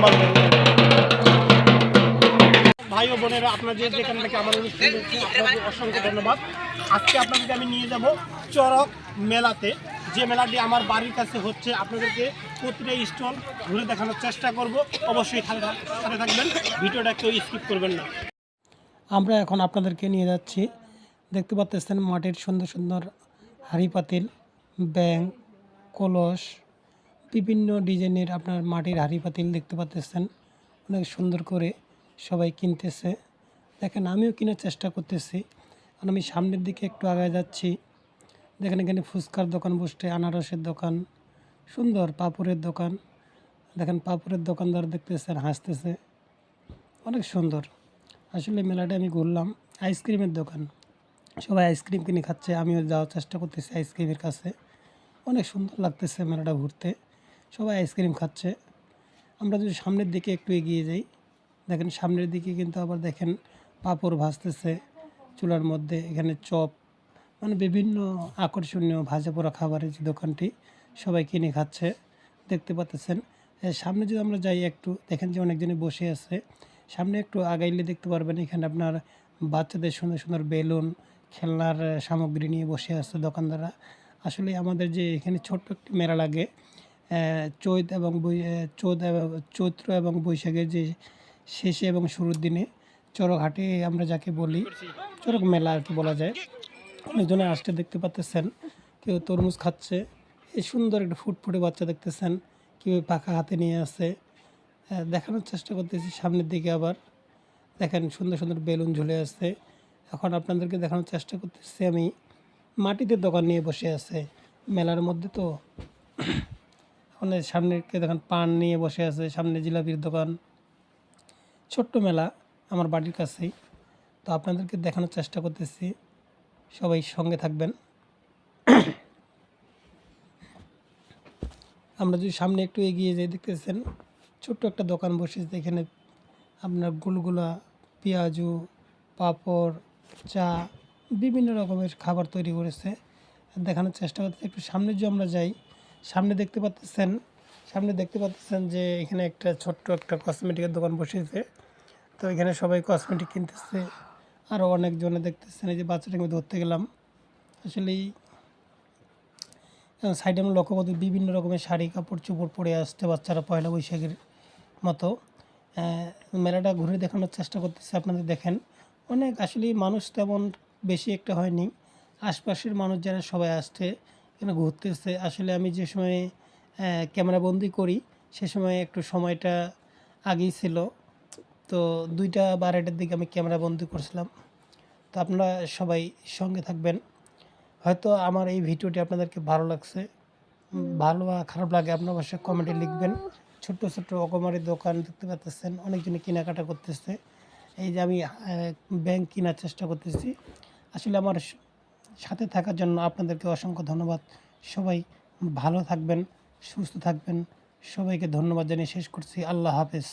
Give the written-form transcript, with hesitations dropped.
আমার ভাই ও বোনেরা, আপনার যেখান থেকে আমার অনুষ্ঠান দেখছেন আপনাকে অসংখ্য ধন্যবাদ। আজকে আপনাদেরকে আমি নিয়ে যাব চরক মেলাতে, যে মেলাটি আমার বাড়ির কাছে হচ্ছে। আপনাদেরকে প্রতিটা স্টল ঘুরে দেখানোর চেষ্টা করব। অবশ্যই সাথে থাকবেন, ভিডিওটা কেউ স্কিপ করবেন না। আমরা এখন আপনাদেরকে নিয়ে যাচ্ছি, দেখতে পাচ্ছেন মাটির সুন্দর সুন্দর হাঁড়ি পাতিল, ব্যাং, কলস, বিভিন্ন ডিজাইনের আপনার মাটির হাঁড়ি পাতিল দেখতে পাচ্ছেন। অনেক সুন্দর করে সবাই কিনতেছে। দেখেন আমিও কেনার চেষ্টা করতেছি। আর আমি সামনের দিকে একটু আগে যাচ্ছি। দেখেন এখানে ফুচকার দোকান বসছে, আনারসের দোকান, সুন্দর পাপড়ের দোকান। দেখেন পাপড়ের দোকানদার দেখতেছেন হাসতেছে, অনেক সুন্দর। আসলে মেলাটা আমি ঘুরলাম। আইসক্রিমের দোকান, সবাই আইসক্রিম কিনে খাচ্ছে, আমিও যাওয়ার চেষ্টা করতেছি আইসক্রিমের কাছে। অনেক সুন্দর লাগতেছে মেলাটা ঘুরতে, সবাই আইসক্রিম খাচ্ছে। আমরা যদি সামনের দিকে একটু এগিয়ে যাই, দেখেন সামনের দিকে কিন্তু আবার দেখেন পাঁপড় ভাজতেছে চুলার মধ্যে। এখানে চপ, মানে বিভিন্ন আকর্ষণীয় ভাজা পোড়া খাবারের যে দোকানটি, সবাই কিনে খাচ্ছে দেখতে পাচ্ছেন। সামনে যদি আমরা যাই একটু, দেখেন যে অনেকজনে বসে আছে। সামনে একটু আগাইলে দেখতে পারবেন এখানে আপনার বাচ্চাদের সুন্দর সুন্দর বেলুন, খেলনার সামগ্রী নিয়ে বসে আছে দোকানদাররা। আসলে আমাদের যে এখানে ছোট্ট একটি মেলা লাগে চৈত্র এবং বৈশাখের যে শেষে এবং শুরুর দিনে, চড়কহাটে আমরা যাকে বলি, চড়ক মেলা আর কি বলা যায়। অনেকজনে আসতে দেখতে পাচ্ছেন, কেউ তরমুজ খাচ্ছে। এই সুন্দর একটা ফুটফুটে বাচ্চা দেখতেছেন, কেউ পাখা হাতে নিয়ে আছে। দেখানোর চেষ্টা করতেছি সামনের দিকে। আবার দেখেন সুন্দর সুন্দর বেলুন ঝুলে আছে। এখন আপনাদেরকে দেখানোর চেষ্টা করতেছি আমি, মাটিতে দোকান নিয়ে বসে আছে মেলার মধ্যে। তো ওখানে সামনেকে দেখেন পান নিয়ে বসে আছে, সামনে জিলাপির দোকান। ছোট্ট মেলা আমার বাড়ির কাছেই। তো আপনাদেরকে দেখানোর চেষ্টা করতেছি, সবাই সঙ্গে থাকবেন। আমরা যদি সামনে একটু এগিয়ে যাই, দেখতেছেন ছোট্ট একটা দোকান বসেছে। এখানে আপনার গুলগুলা, পেঁয়াজু, পাঁপড়, চা, বিভিন্ন রকমের খাবার তৈরি করেছে। দেখানোর চেষ্টা করতেছি। একটু সামনে যদি আমরা যাই, সামনে দেখতে পাচ্ছেন যে এখানে একটা ছোট্ট একটা কসমেটিকের দোকান বসেছে। তো এখানে সবাই কসমেটিক কিনতেছে। আরও অনেকজনে দেখতেছেন, এই যে বাচ্চাটাকে ধরতে গেলাম। আসলেই সাইডে আমরা লক্ষ্য করতে বিভিন্ন রকমের শাড়ি কাপড় চোপড় পরে আসছে বাচ্চারা পয়লা বৈশাখের মতো। মেলাটা ঘুরে দেখানোর চেষ্টা করতেছে আপনাদের। দেখেন অনেক আসলেই মানুষ তেমন বেশি একটা হয়নি। আশপাশের মানুষ যারা সবাই আসছে এখানে ঘুরতেছে। আসলে আমি যে সময়ে ক্যামেরাবন্দি করি সে সময় একটু সময়টা আগেই ছিল। তো 2টা বা 2:30টার দিকে আমি ক্যামেরাবন্দি করছিলাম। তো আপনারা সবাই সঙ্গে থাকবেন। হয়তো আমার এই ভিডিওটি আপনাদেরকে ভালো লাগছে, ভালো বা খারাপ লাগে আপনার অবশ্যই কমেন্টে লিখবেন। ছোট্ট ছোট্ট রকমারি দোকান দেখতে পাচ্ছেন, অনেকজনে কেনাকাটা করতেছে। এই যে আমি ব্যাংক কেনার চেষ্টা করতেছি। আসলে আমার সাথে থাকার জন্য আপনাদেরকে অসংখ্য ধন্যবাদ। সবাই ভালো থাকবেন, সুস্থ থাকবেন। সবাইকে ধন্যবাদ জানিয়ে শেষ করছি। আল্লাহ হাফেজ।